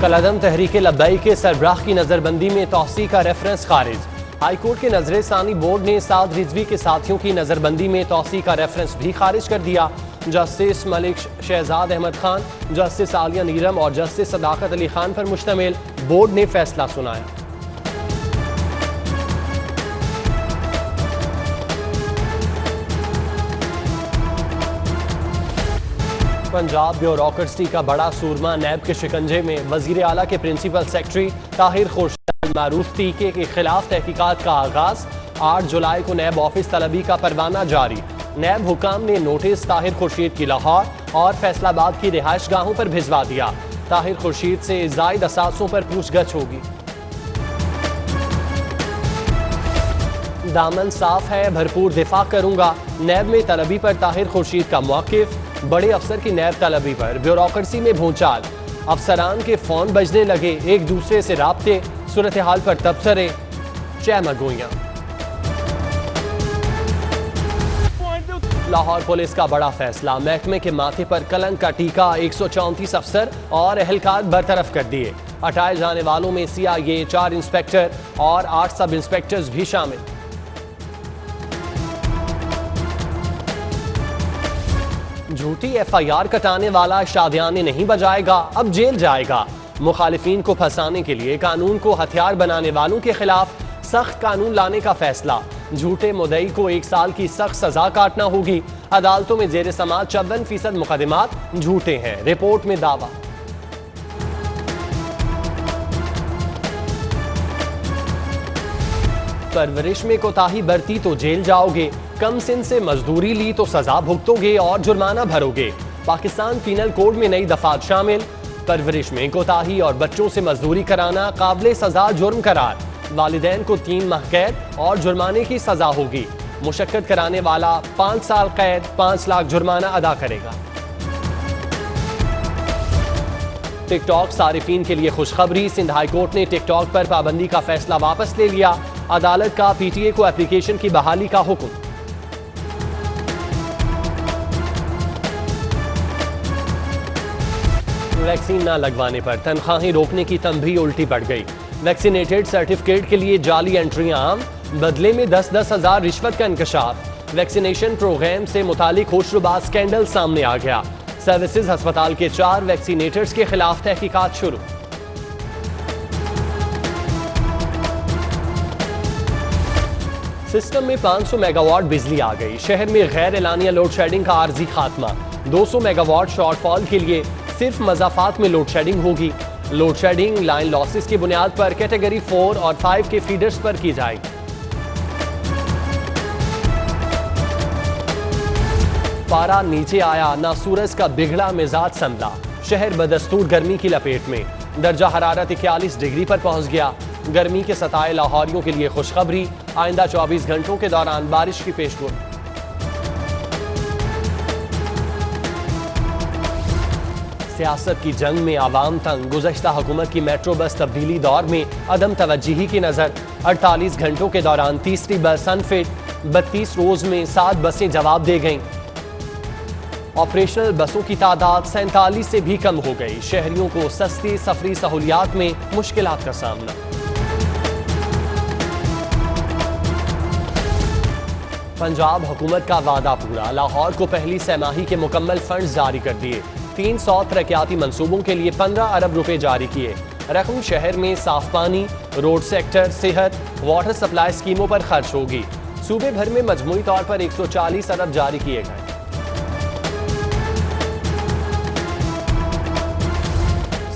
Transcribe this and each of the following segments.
कलअदम तहरीक लब्बैक के सरबराह की नजरबंदी में तौसी का रेफरेंस खारिज। हाईकोर्ट के नजर सानी बोर्ड ने साद रिजवी के साथियों की नजरबंदी में तौसी का रेफरेंस भी खारिज कर दिया। जस्टिस मलिक शहजाद अहमद खान, जस्टिस आलिया नीरम और जस्टिस सदाकत अली खान पर मुश्तमिल बोर्ड ने फैसला सुनाया। पंजाब ब्यूरोक्रेसी का बड़ा सूरमा नैब के शिकंजे में। वजीर आला के प्रिंसिपल सेक्रेटरी ताहिर खुर्शीद मारूफ टीके के खिलाफ तहकीकात का आगाज। 8 जुलाई को नैब ऑफिस तलबी का परवाना जारी। नैब हुकाम ने नोटिस ताहिर खुर्शीद की लाहौर और फैसलाबाद की रिहाइश गाहों पर भिजवा दिया। ताहिर खुर्शीद से जायद असासों पर पूछगछ होगी। दामन साफ है, भरपूर दिफा करूंगा। नैब में तलबी पर ताहिर खुर्शीद का मौकिफ। बड़े अफसर की नैब तलबी पर ब्यूरोक्रेसी में भूचाल। अफसरान के फोन बजने लगे, एक दूसरे से राब्ते, सूरत हाल पर तबसरे, चहमगोइयां। लाहौर पुलिस का बड़ा फैसला। महकमे के माथे पर कलंक का टीका। 134 अफसर और एहलकार बरतरफ कर दिए। हटाए जाने वालों में CIA, 4 इंस्पेक्टर और 8 सब इंस्पेक्टर्स भी शामिल। झूठी FIR कटाने वाला शादियाने नहीं बजाएगा, अब जेल जाएगा। मुखालिफिन को फंसाने के लिए कानून को हथियार बनाने वालों के खिलाफ सख्त कानून लाने का फैसला। झूठे मुद्दई को 1 साल की सख्त सजा काटना होगी। अदालतों में जेर समाअत 54% मुकदमात झूठे हैं, रिपोर्ट में दावा। परवरिश में कोताही बरती तो जेल जाओगे, कम सिन से मजदूरी ली तो सजा भुगतोगे और जुर्माना भरोगे। पाकिस्तान पीनल कोड में नई दफात शामिल। परवरिश में कोताही और बच्चों से मजदूरी कराना काबिले सजा जुर्म करार। वालिदैन को 3 माह कैद और जुर्माने की सजा होगी। मुशक्कत कराने वाला 5 साल कैद, 5 लाख जुर्माना अदा करेगा। टिकटॉक सारिफीन के लिए खुशखबरी। सिंध हाईकोर्ट ने टिकटॉक पर पाबंदी का फैसला वापस ले लिया। अदालत का PTA को एप्लीकेशन की बहाली का हुक्म। वैक्सीन न लगवाने पर तनख्वाहें रोकने की तंबीह उल्टी पड़ गई। वैक्सीनेटेड सर्टिफिकेट के लिए जाली एंट्रियां आम, बदले में 10-10 हजार रिश्वत का इंकशाफ। वैक्सीनेशन प्रोग्राम से मुतालिक होशरुबा स्कैंडल सामने आ गया। सर्विसेज अस्पताल के 4 वैक्सीनेटर्स के खिलाफ तहकीकात शुरू। सिस्टम में 500 मेगावाट बिजली आ गई। शहर में गैर एलानिया लोड शेडिंग का आर्जी खात्मा। 200 मेगावाट शॉर्टफॉल के लिए सिर्फ मजाफात में लोड शेडिंग होगी। लोड शेडिंग लाइन लॉसेस की बुनियाद पर कैटेगरी 4 और 5 के फीडर्स पर की जाएगी। पारा नीचे आया, ना सूरज का बिगड़ा मिजाज संभला। शहर बदस्तूर गर्मी की लपेट में। दर्जा हरारत 41 डिग्री पर पहुंच गया। गर्मी के सताए लाहौरियों के लिए खुशखबरी। आइंदा 24 घंटों के दौरान बारिश की पेशगोई। सियासत की जंग में आवाम तंग। गुज़श्ता हुकूमत की मेट्रो बस तब्दीली दौर में अदम तवज्जुही की नजर। 48 घंटों के दौरान तीसरी बस अनफिट। 32 रोज में 7 बसें जवाब दे गईं। ऑपरेशनल बसों की तादाद 47 से भी कम हो गई। शहरियों को सस्ती सफरी सहूलियात में मुश्किलात का सामना। पंजाब हुकूमत का वादा पूरा। लाहौर को पहली सहमाही के मुकम्मल फंड जारी कर दिए। 300 तरक्याती मंसूबों के लिए 15 अरब रुपए जारी किए। रकम शहर में साफ पानी, रोड सेक्टर, सेहत, वाटर सप्लाई स्कीमों पर खर्च होगी। सूबे भर में मजमूई तौर पर 140 अरब जारी किए गए।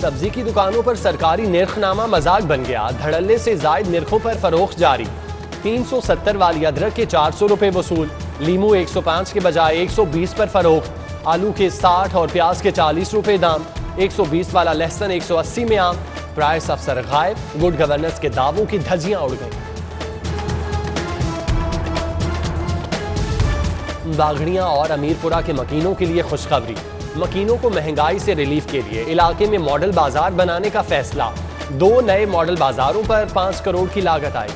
सब्जी की दुकानों पर सरकारी निर्खनामा मजाक बन गया। धड़ल्ले से जायद निर्खों पर फरोख्त जारी। 370 वाली अदरक के 400 रुपए वसूल। लीमू 105 के बजाय 120 पर फरोख्त। आलू के 60 और प्याज के 40 रुपए दाम। 120 वाला लहसुन 180 में आम। प्राइस अफसर गायब। गुड गवर्नेंस के दावों की धज्जियां उड़ गईं। बागड़ियां और अमीरपुरा के मकीनों के लिए खुशखबरी। मकीनों को महंगाई से रिलीफ के लिए इलाके में मॉडल बाजार बनाने का फैसला। 2 नए मॉडल बाजारों पर 5 करोड़ की लागत आई।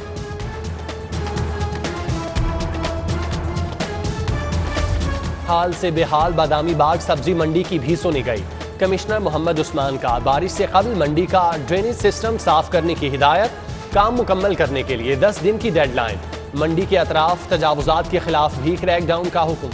हाल से बेहाल बादामी बाग सब्जी मंडी की भी सुनी गई। कमिश्नर मोहम्मद उस्मान का बारिश से कबल मंडी का ड्रेनेज सिस्टम साफ करने की हिदायत, काम मुकम्मल करने के लिए 10 दिन की डेडलाइन। मंडी के अतराफ तजावुजात के खिलाफ भी क्रैकडाउन का हुक्म।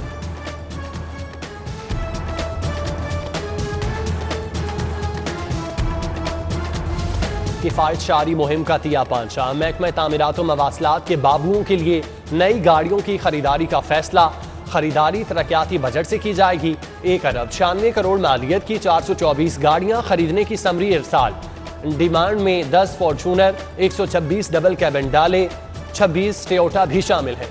किफायत शारी मुहिम का तिया पांचा। महकमा तामीरात व मवासलात के बाबुओं के लिए नई गाड़ियों की खरीदारी का फैसला। खरीदारी तरक्याती बजट से की जाएगी। 1 अरब 96 करोड़ मालियत की 424 गाड़ियां खरीदने की समरी इरसाल। डिमांड में 10 फॉर्चूनर, 126 डबल कैबिन डाले, 26 टोयोटा भी शामिल है।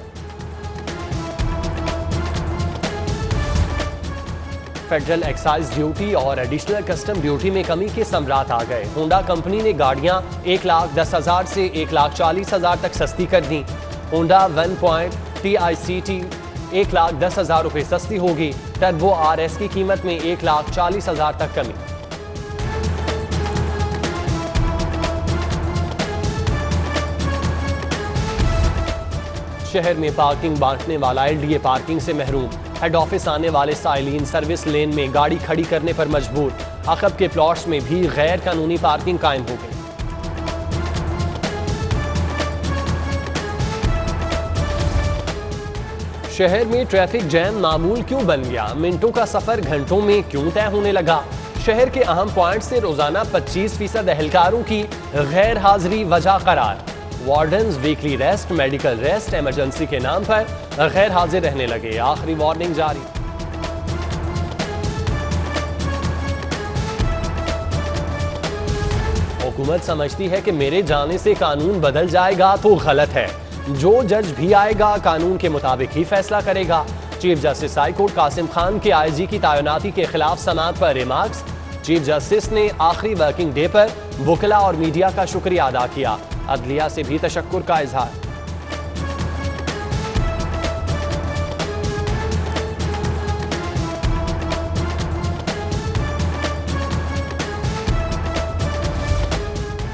फेडरल एक्साइज ड्यूटी और एडिशनल कस्टम ड्यूटी में कमी के समरात आ गए। होंडा कंपनी ने गाड़ियां 1,10,000 से 1,40,000 तक सस्ती कर दी। होंडा 1.TICT 1,10,000 रुपए सस्ती होगी। टर्बो RS की कीमत में 1,40,000 तक कमी। शहर में पार्किंग बांटने वाला LDA पार्किंग से महरूम। हेड ऑफिस आने वाले साइलिन सर्विस लेन में गाड़ी खड़ी करने पर मजबूर। अकब के प्लॉट्स में भी गैर कानूनी पार्किंग कायम हो गई। शहर में ट्रैफिक जैम मामूल क्यों बन गया? मिनटों का सफर घंटों में क्यों तय होने लगा? शहर के अहम पॉइंट से रोजाना 25% एहलकारों की गैर हाजिरी वजह करार। Wardens weekly rest, medical rest, emergency के नाम पर गैर हाजिर रहने लगे। आखिरी वार्निंग जारी। हुकूमत समझती है कि मेरे जाने से कानून बदल जाएगा तो गलत है। जो जज भी आएगा कानून के मुताबिक ही फैसला करेगा। Chief justice high court Kasim Khan के IG की तैनाती के खिलाफ समाअत पर रिमार्क्स। चीफ जस्टिस ने आखिरी वर्किंग डे पर वकला और मीडिया का शुक्रिया अदा किया। अदलिया से भी तशक्कुर का इजहार।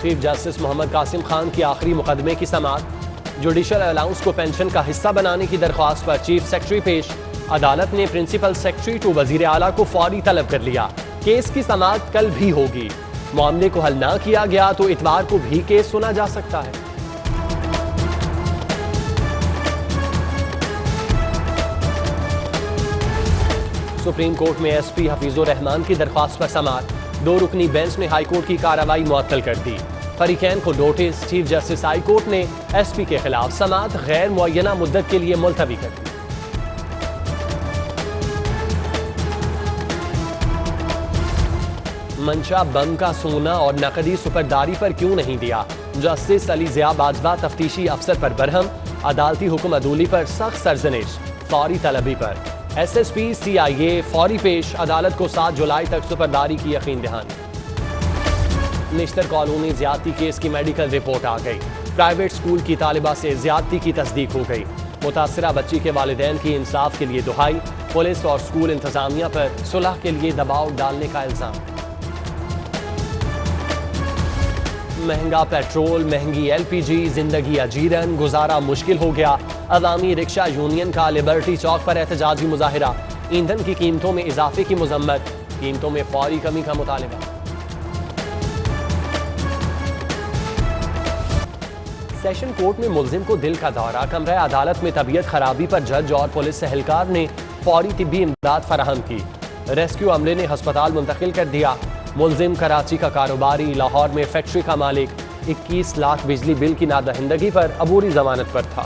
चीफ जस्टिस मोहम्मद कासिम खान की आखिरी मुकदमे की समाअत। जुडिशल अलाउंस को पेंशन का हिस्सा बनाने की दरख्वास्त पर चीफ सेक्रेटरी पेश। अदालत ने प्रिंसिपल सेक्रेटरी टू वजीर आला को फौरी तलब कर लिया। केस की समाअत कल भी होगी। मामले को हल ना किया गया तो इतवार को भी केस सुना जा सकता है। सुप्रीम कोर्ट में SP हफीजुर रहमान की दरख्वास्त पर समाअत। 2 रुकनी बेंच ने हाई कोर्ट की कार्रवाई मुअत्तल कर दी। फरीकैन को notice. Chief justice high court ने SP के खिलाफ समाअत गैर मुअय्यना मुद्दत के लिए मुलतवी कर दी। मंशा बम का सोना और नकदी सुपरदारी पर क्यों नहीं दिया? जस्टिस अली ज़िया बाजवा तफ्तीशी अफसर पर बरहम। अदालती हुक्म अदूली पर सख्त सरजनिश। फौरी तलबी पर SSP CIA फौरी पेश। अदालत को 7 जुलाई तक सुपरदारी की यकीन दहानी। निश्तर कॉलोनी ज्यादती केस की मेडिकल रिपोर्ट आ गई। प्राइवेट स्कूल की तालिबा से ज्यादती की तस्दीक हो गई। मुतासरा बच्ची के वालिदैन की इंसाफ के लिए दुहाई। पुलिस और स्कूल इंतजामिया पर सुलह के लिए दबाव डालने का इल्जाम। महंगा पेट्रोल, महंगी LPG, जिंदगी अजीरन, गुजारा मुश्किल हो गया। अवामी रिक्शा यूनियन का लिबर्टी चौक पर एहतजाजी मुजाहिरा। ईंधन की कीमतों में इजाफे की मजम्मत। कीमतों में फौरी कमी का मुतालिबा। सेशन कोर्ट में मुल्जिम को दिल का दौरा। कमरा अदालत में तबीयत खराबी पर जज और पुलिस एहलकार ने फौरी तिब्बी इमदाद फराहम की। रेस्क्यू अमले ने अस्पताल मुंतकिल कर दिया। मुल्जिम कराची का कारोबारी, लाहौर में फैक्ट्री का मालिक, 21 लाख बिजली बिल की नादहिंदगी पर अबूरी जमानत पर था।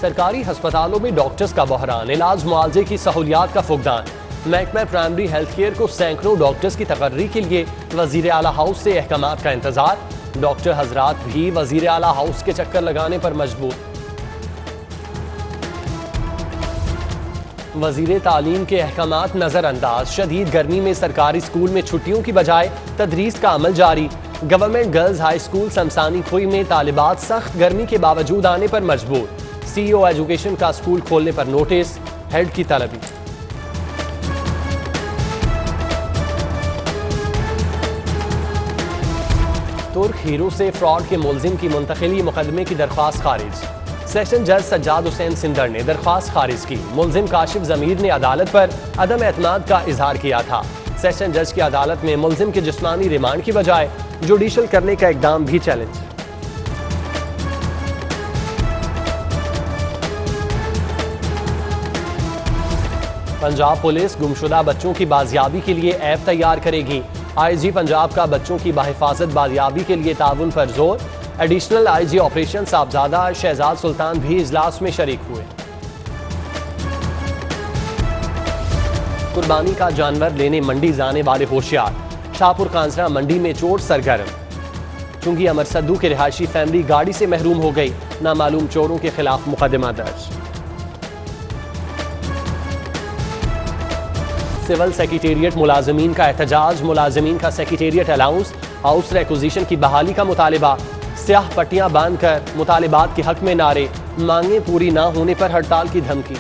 सरकारी अस्पतालों में डॉक्टर्स का बहरान। इलाज मुआवजे की सहूलियात का फुकदान। महकमा प्राइमरी हेल्थ केयर को सैकड़ों डॉक्टर्स की तकर्री के लिए वजीर आला हाउस से अहकामात का इंतजार। डॉक्टर हजरात भी वजीर आला हाउस के चक्कर लगाने पर मजबूर। वजीर तालीम के अहकामात नजरअंदाज। शदीद गर्मी में सरकारी स्कूल में छुट्टियों की बजाय तदरीस का अमल जारी। गवर्नमेंट गर्ल्स हाई स्कूल शमसानी खुई में तालिबात सख्त गर्मी के बावजूद आने पर मजबूर। CEO एजुकेशन का स्कूल खोलने पर नोटिस। हेड की तलबी। तुर्क हीरो से फ्रॉड के मुल्जिम की मुंतकिली मुकदमे की दरख्वास्त खारिज। सेशन जज सज्जाद हुसैन सिंदर ने दरख्वास्त खारिज की। मुलजिम काशिफ जमीर ने अदालत पर अदम एतमाद का इजहार किया था। सेशन जज की अदालत में मुलजिम के जिस्मानी रिमांड की बजाय जुडिशल करने का इकदाम भी चैलेंज। पंजाब पुलिस गुमशुदा बच्चों की बाजियाबी के लिए ऐप तैयार करेगी। आईजी पंजाब का बच्चों की बाहिफाजत बाजियाबी के लिए ताउन पर जोर। एडिशनल आईजी ऑपरेशन साहबजादा शहजाद सुल्तान भी इजलास में शरीक हुए। कुर्बानी का जानवर लेने मंडी जाने वाले होशियार। शाहपुर कांसरा मंडी में चोर सरगर्म। चुंगी अमर सद्दू की रिहायशी फैमिली गाड़ी से महरूम हो गई। नामालूम चोरों के खिलाफ मुकदमा दर्ज। सिविल सेक्रेटेरिएट मुलाजमीन का एहतजाज। मुलाजमीन का सेक्रेटेरिएट अलाउंस हाउस रिक्विजिशन की बहाली का मुतालबा। स्याह पट्टियां बांधकर मुतालिबात के हक में नारे। मांगे पूरी ना होने पर हड़ताल की धमकी।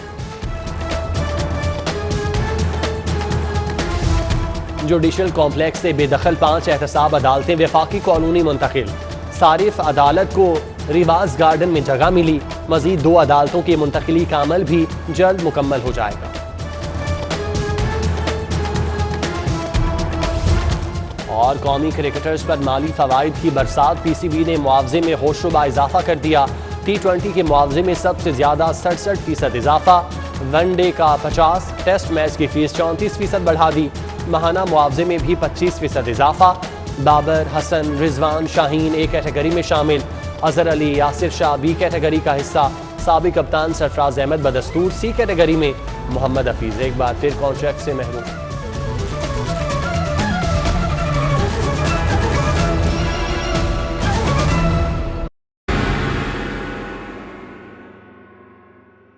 जुडिशल कॉम्प्लेक्स से बेदखल 5 एहतसाब अदालतें वफाकी कॉलोनी मुंतकिल। सारिफ अदालत को रिवाज गार्डन में जगह मिली। मजीद 2 अदालतों की मुंतकिली का अमल भी जल्द मुकम्मल हो जाएगा। और कौमी क्रिकेटर्स पर माली फवाइद की बरसात। पीसीबी ने मुआवजे में होशरुबा इजाफा कर दिया। T20 के मुआवजे में सबसे ज्यादा 67% इजाफा। वनडे का 50, टेस्ट मैच की फीस 34% बढ़ा दी। माहाना मुआवजे में भी 25% इजाफा। बाबर, हसन, रिजवान, शाहीन ए कैटेगरी में शामिल। अजहर अली, यासिर शाह बी कैटेगरी का हिस्सा। साबिक कप्तान सरफराज अहमद बदस्तूर सी कैटेगरी में। मोहम्मद हफीज एक बार फिर कॉन्ट्रैक्ट से महरूम।